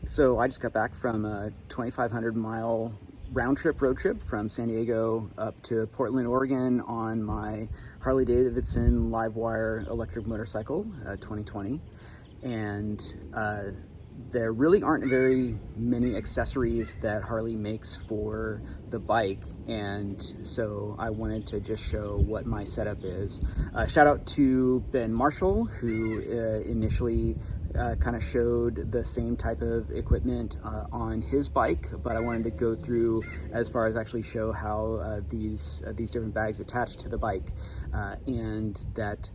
So I just got back from a 2,500-mile road trip from San Diego up to Portland, Oregon on my Harley-Davidson Livewire electric motorcycle, 2020. And there really aren't very many accessories that Harley makes for the bike, and so I wanted to just show what my setup is. Shout out to Ben Marshall, who initially kind of showed the same type of equipment on his bike, but I wanted to go through as far as actually show how these different bags attach to the bike. And that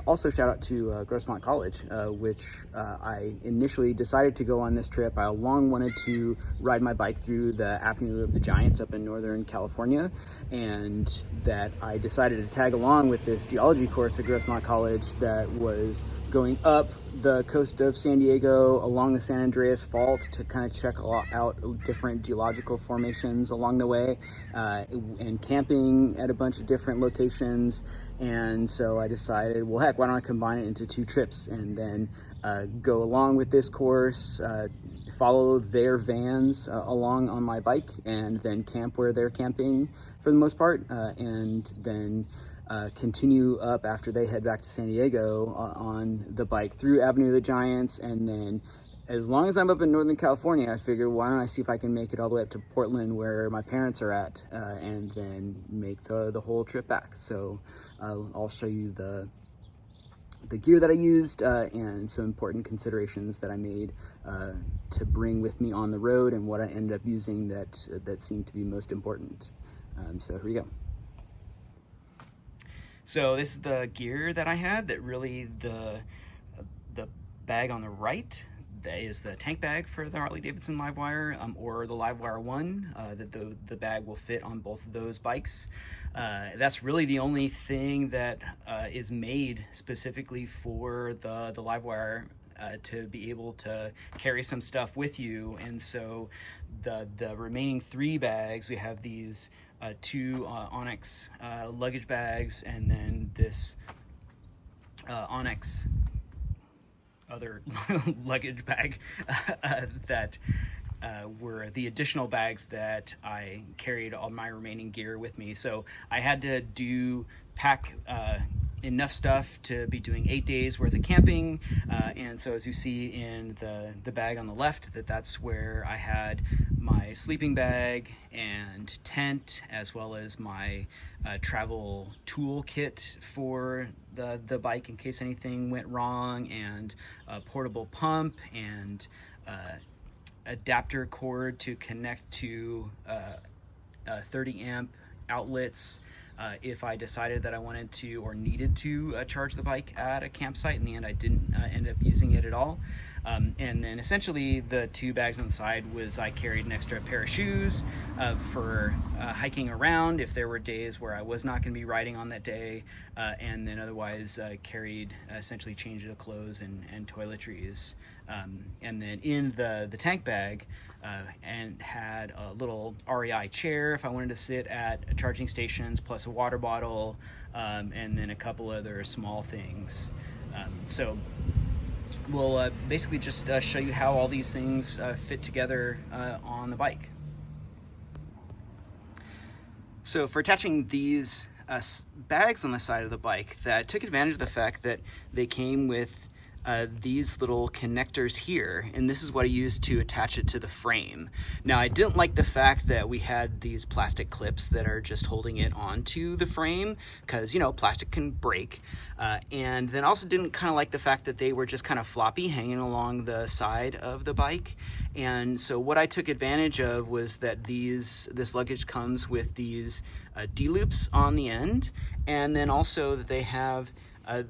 also shout out to Grossmont College, which I initially decided to go on this trip. I long wanted to ride my bike through the Avenue of the Giants up in Northern California, and that I decided to tag along with this geology course at Grossmont College that was going up the coast of San Diego along the San Andreas Fault to kind of check out different geological formations along the way, and camping at a bunch of different locations. And so I decided, well, heck, why don't I combine it into two trips and then go along with this course, follow their vans along on my bike, and then camp where they're camping for the most part, and then continue up after they head back to San Diego on the bike through Avenue of the Giants. And then as long as I'm up in Northern California, I figured, why don't I see if I can make it all the way up to Portland where my parents are at, and then make the whole trip back. So I'll show you the gear that I used, and some important considerations that I made to bring with me on the road, and what I ended up using that seemed to be most important. So here we go. So this is the gear that I had. That really the bag on the right, that is the tank bag for the Harley-Davidson Livewire, or the Livewire 1. That the bag will fit on both of those bikes. That's really the only thing that is made specifically for the Livewire, to be able to carry some stuff with you. And so the remaining 3 bags, we have these 2 Onyx luggage bags, and then this Onyx other luggage bag that were the additional bags that I carried all my remaining gear with me. So I had to pack enough stuff to be doing 8 days worth of camping, and so as you see in the bag on the left, that's where I had my sleeping bag and tent, as well as my travel tool kit for the bike in case anything went wrong, and a portable pump, and adapter cord to connect to 30 amp outlets if I decided that I wanted to or needed to charge the bike at a campsite. In the end, I didn't end up using it at all. And then essentially the 2 bags on the side was, I carried an extra pair of shoes for hiking around if there were days where I was not going to be riding on that day, and then otherwise carried essentially change of clothes and toiletries. And then in the tank bag, and had a little REI chair if I wanted to sit at charging stations, plus a water bottle, and then a couple other small things. So we'll basically just show you how all these things fit together on the bike. So for attaching these bags on the side of the bike, that took advantage of the fact that they came with these little connectors here, and this is what I used to attach it to the frame. Now, I didn't like the fact that we had these plastic clips that are just holding it onto the frame, because, you know, plastic can break, and then also didn't kind of like the fact that they were just kind of floppy hanging along the side of the bike. And so what I took advantage of was that this luggage comes with these D-loops on the end, and then also that they have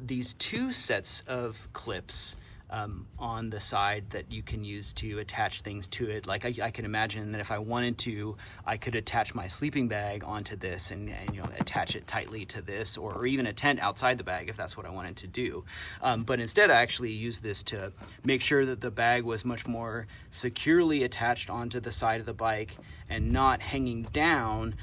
these 2 sets of clips on the side that you can use to attach things to it. Like I can imagine that if I wanted to, I could attach my sleeping bag onto this and you know, attach it tightly to this, or even a tent outside the bag if that's what I wanted to do. But instead, I actually used this to make sure that the bag was much more securely attached onto the side of the bike and not hanging down,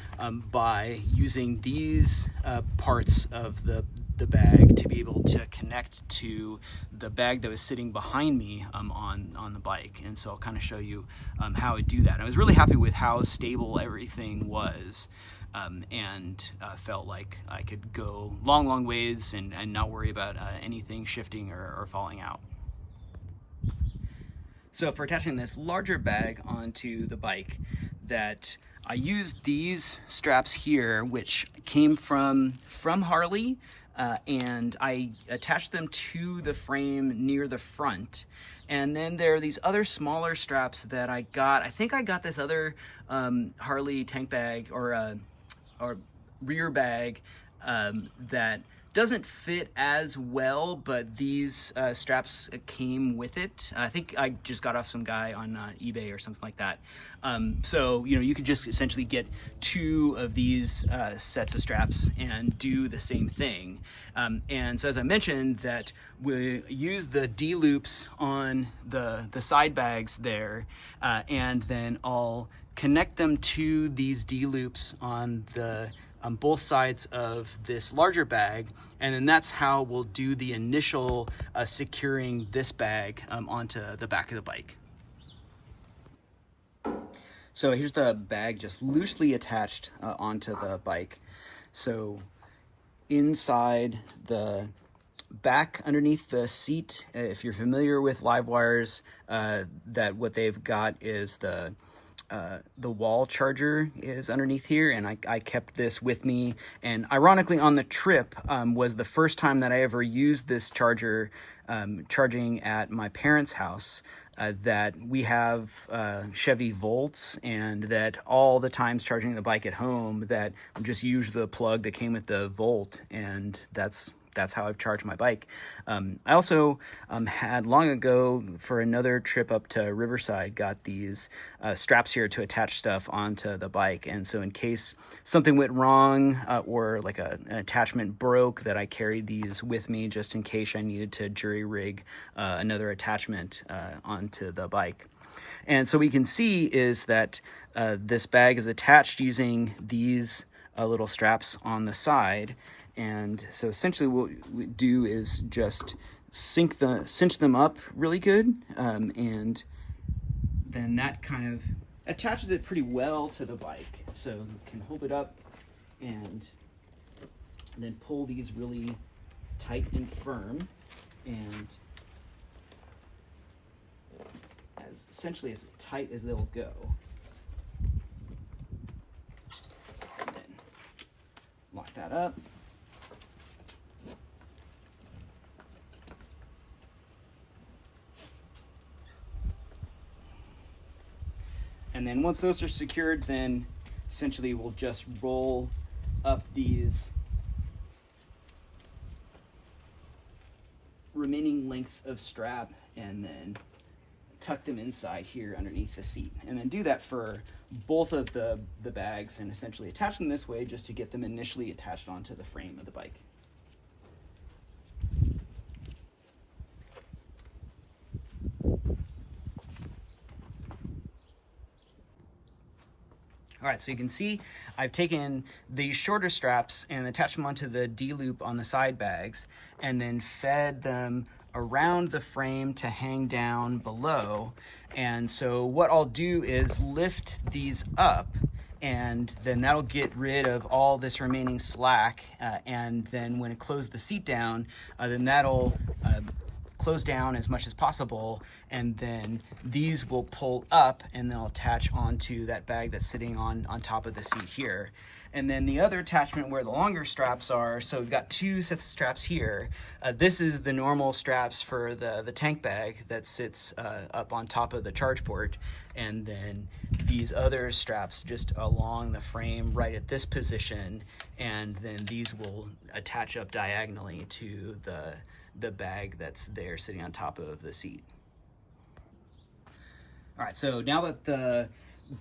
by using these parts of the the bag to be able to connect to the bag that was sitting behind me on the bike. And so I'll kind of show you how I do that. I was really happy with how stable everything was, and felt like I could go long ways and not worry about anything shifting or falling out. So for attaching this larger bag onto the bike, that I used these straps here, which came from Harley, and I attached them to the frame near the front. And then there are these other smaller straps that I got. I think I got this other Harley tank bag or rear bag that doesn't fit as well, but these straps came with it. I think I just got off some guy on eBay or something like that. So, you know, you could just essentially get 2 of these sets of straps and do the same thing. And so as I mentioned, that we use the D-loops on the side bags there, and then I'll connect them to these D-loops on both sides of this larger bag, and then that's how we'll do the initial securing this bag onto the back of the bike. So here's the bag just loosely attached onto the bike. So inside the back underneath the seat, if you're familiar with Livewires, that what they've got is the wall charger is underneath here, and I kept this with me. And ironically, on the trip was the first time that I ever used this charger charging at my parents' house. That we have Chevy Volts, and that all the times charging the bike at home, that I just use the plug that came with the Volt, and that's how I've charged my bike. I also had long ago, for another trip up to Riverside, got these straps here to attach stuff onto the bike. And so in case something went wrong or like an attachment broke, that I carried these with me just in case I needed to jury rig another attachment onto the bike. And so we can see is that this bag is attached using these little straps on the side. And so essentially what we do is just cinch them up really good, and then that kind of attaches it pretty well to the bike. So you can hold it up and then pull these really tight and firm, and essentially as tight as they'll go. And then lock that up. And then once those are secured, then essentially we'll just roll up these remaining lengths of strap and then tuck them inside here underneath the seat. And then do that for both of the bags, and essentially attach them this way just to get them initially attached onto the frame of the bike. All right, so you can see I've taken the shorter straps and attached them onto the D-loop on the side bags, and then fed them around the frame to hang down below. And so what I'll do is lift these up, and then that'll get rid of all this remaining slack. And then when it closes the seat down, then that'll close down as much as possible, and then these will pull up and they'll attach onto that bag that's sitting on top of the seat here. And then the other attachment where the longer straps are, so we've got 2 sets of straps here. This is the normal straps for the tank bag that sits up on top of the charge port, and then these other straps just along the frame right at this position, and then these will attach up diagonally to the bag that's there sitting on top of the seat. All right, so now that the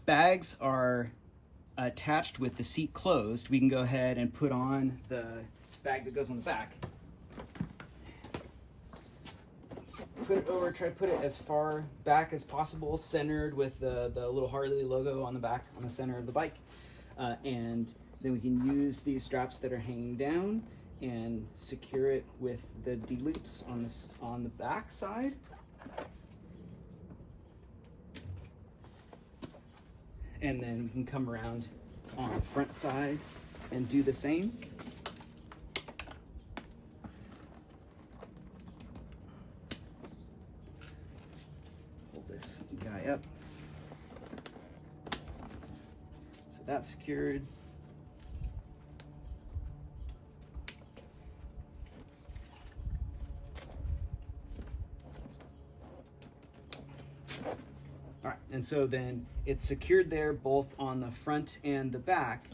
bags are attached with the seat closed, we can go ahead and put on the bag that goes on the back. So put it over, try to put it as far back as possible, centered with the little Harley logo on the back, on the center of the bike. And then we can use these straps that are hanging down and secure it with the D-loops on the back side. And then we can come around on the front side and do the same. Pull this guy up. So that's secured. All right, and so then it's secured there both on the front and the back.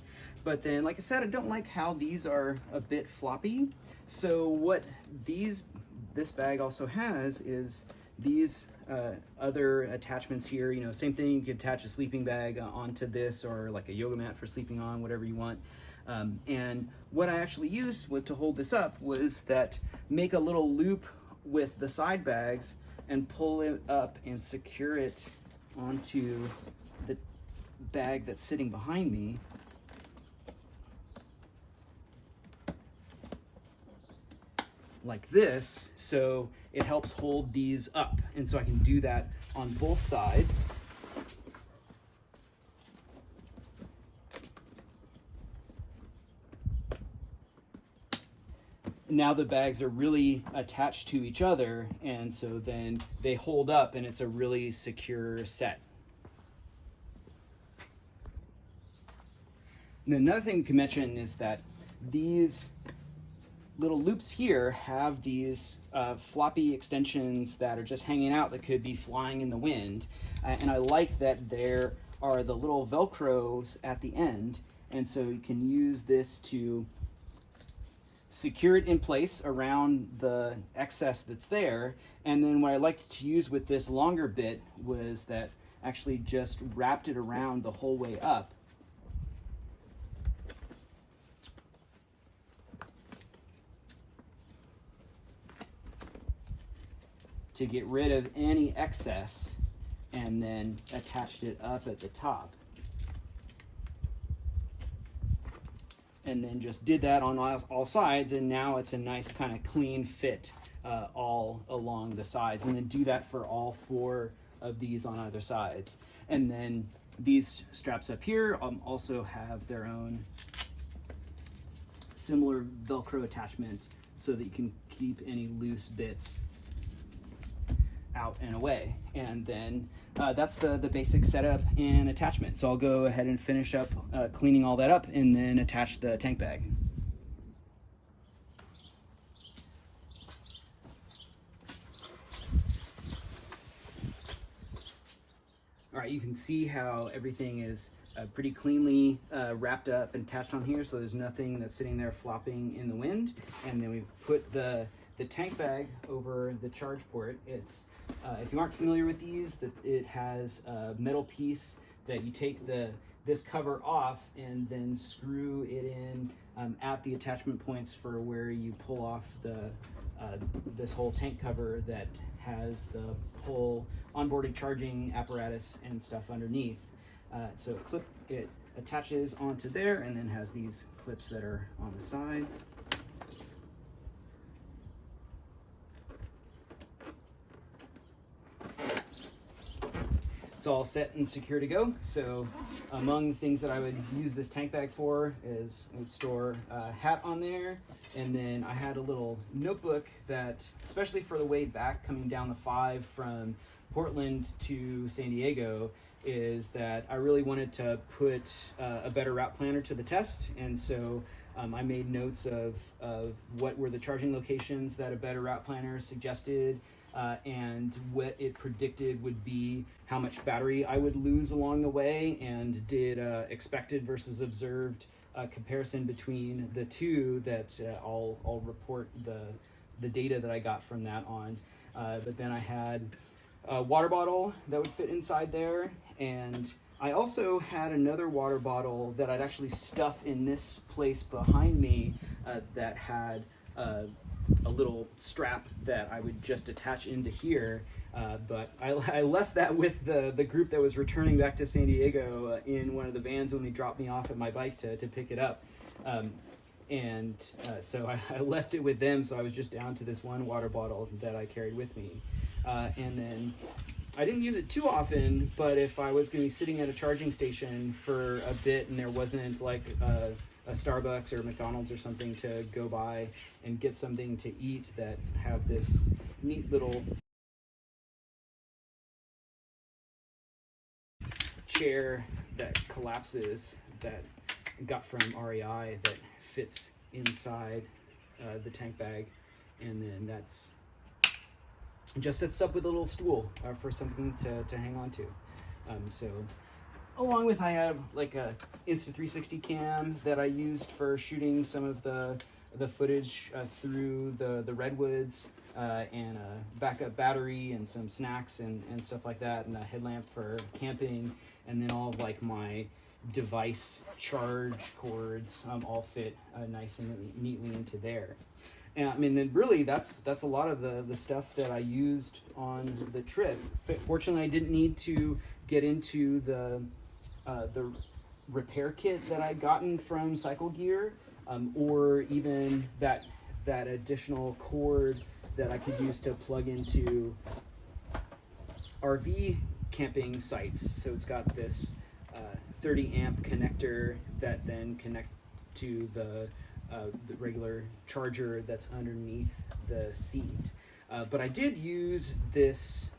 But then, like I said, I don't like how these are a bit floppy. So what this bag also has is these other attachments here. You know, same thing, you could attach a sleeping bag onto this, or like a yoga mat for sleeping on, whatever you want. And what I actually used to hold this up was make a little loop with the side bags and pull it up and secure it onto the bag that's sitting behind me. Like this, so it helps hold these up. And so I can do that on both sides. Now the bags are really attached to each other, and so then they hold up and it's a really secure set. And another thing you can mention is that these little loops here have these floppy extensions that are just hanging out that could be flying in the wind. And I like that there are the little Velcros at the end, and so you can use this to secure it in place around the excess that's there. And then what I liked to use with this longer bit was that actually just wrapped it around the whole way up. To get rid of any excess, and then attached it up at the top. And then just did that on all sides, and now it's a nice kind of clean fit all along the sides. And then do that for all 4 of these on either sides. And then these straps up here also have their own similar Velcro attachment so that you can keep any loose bits out and away. And then that's the basic setup and attachment. So I'll go ahead and finish up cleaning all that up and then attach the tank bag. All right, you can see how everything is pretty cleanly wrapped up and attached on here, so there's nothing that's sitting there flopping in the wind. And then we've put the tank bag over the charge port. It's if you aren't familiar with these, that it has a metal piece that you take this cover off and then screw it in at the attachment points for where you pull off this whole tank cover that has the whole onboarded charging apparatus and stuff underneath. So it attaches onto there and then has these clips that are on the sides. It's all set and secure to go. So among the things that I would use this tank bag for is I would store a hat on there, and then I had a little notebook that, especially for the way back coming down the 5 from Portland to San Diego, is that I really wanted to put a better route planner to the test. And so I made notes of what were the charging locations that a better route planner suggested, and what it predicted would be how much battery I would lose along the way, and did expected versus observed comparison between the two that I'll report the data that I got from that on. But then I had a water bottle that would fit inside there, and I also had another water bottle that I'd actually stuff in this place behind me that had a little strap that I would just attach into here. But I left that with the group that was returning back to San Diego in one of the vans when they dropped me off at my bike to pick it up. And so I left it with them, so I was just down to this one water bottle that I carried with me. And then I didn't use it too often, but if I was going to be sitting at a charging station for a bit and there wasn't like a Starbucks or McDonald's or something to go by and get something to eat that have this neat little chair that collapses that I got from REI that fits inside the tank bag, and then that's just sets up with a little stool for something to hang on to. So along with, I have like a Insta360 cam that I used for shooting some of the footage through the redwoods, and a backup battery and some snacks and stuff like that, and a headlamp for camping, and then all of like my device charge cords all fit nice and neatly into there. And I mean, then really that's a lot of the stuff that I used on the trip. Fortunately, I didn't need to get into the repair kit that I'd gotten from Cycle Gear, or even that additional cord that I could use to plug into RV camping sites. So it's got this 30 amp connector that then connects to the regular charger that's underneath the seat. But I did use this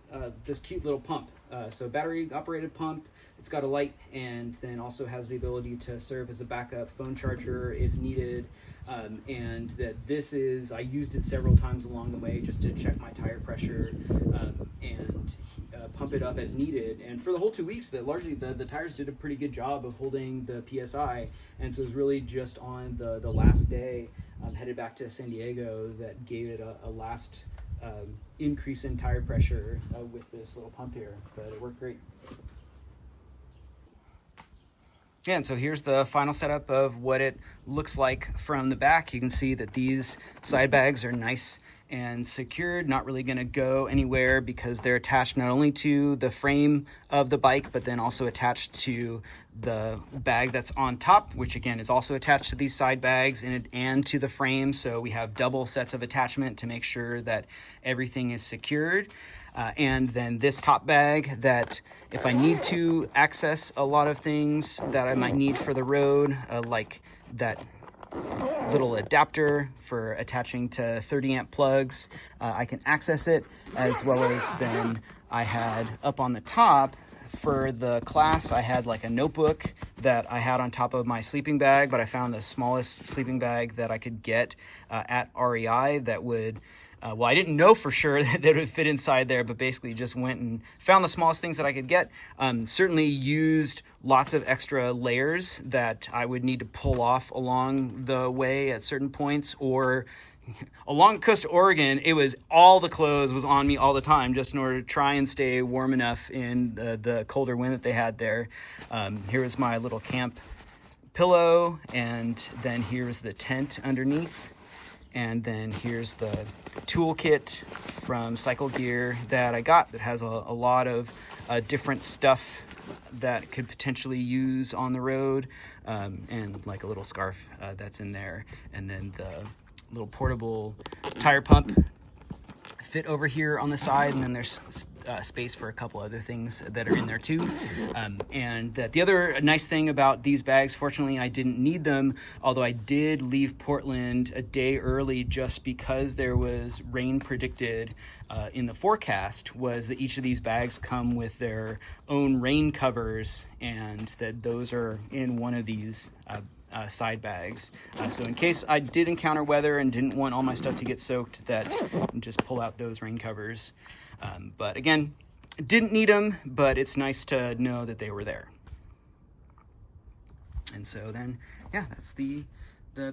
cute little pump. So battery operated pump. It's got a light, and then also has the ability to serve as a backup phone charger if needed. And that I used it several times along the way just to check my tire pressure, and pump it up as needed. And for the whole 2 weeks, that largely the tires did a pretty good job of holding the PSI. And so it was really just on the last day, headed back to San Diego, that gave it a last increase in tire pressure with this little pump here. But it worked great. Yeah, and so here's the final setup of what it looks like from the back. You can see that these side bags are nice and secured, not really going to go anywhere because they're attached not only to the frame of the bike, but then also attached to the bag that's on top, which again is also attached to these side bags and to the frame. So we have double sets of attachment to make sure that everything is secured. And then this top bag that if I need to access a lot of things that I might need for the road, like that little adapter for attaching to 30 amp plugs, I can access it, as well as then I had up on the top for the class, I had like a notebook that I had on top of my sleeping bag, but I found the smallest sleeping bag that I could get at REI that would well, I didn't know for sure that it would fit inside there, but basically just went and found the smallest things that I could get. Certainly used lots of extra layers that I would need to pull off along the way at certain points, or along the coast of Oregon, it was all the clothes was on me all the time, just in order to try and stay warm enough in the colder wind that they had there. Here was my little camp pillow, and then here's the tent underneath. And then here's the toolkit from Cycle Gear that I got that has a lot of different stuff that could potentially use on the road, and like a little scarf that's in there. And then the little portable tire pump fit over here on the side, and then there's space for a couple other things that are in there too. And that the other nice thing about these bags, fortunately I didn't need them, although I did leave Portland a day early just because there was rain predicted in the forecast, was that each of these bags come with their own rain covers, and that those are in one of these side bags. So in case I did encounter weather and didn't want all my stuff to get soaked, that just pull out those rain covers. But again, didn't need them, but it's nice to know that they were there. And so then, yeah, that's the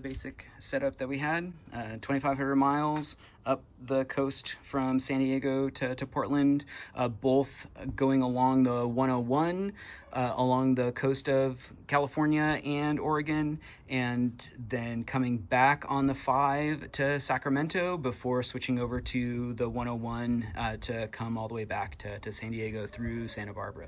basic setup that we had. 2,500 miles up the coast from San Diego to Portland, both going along the 101, along the coast of California and Oregon, and then coming back on the 5 to Sacramento before switching over to the 101 to come all the way back to San Diego through Santa Barbara.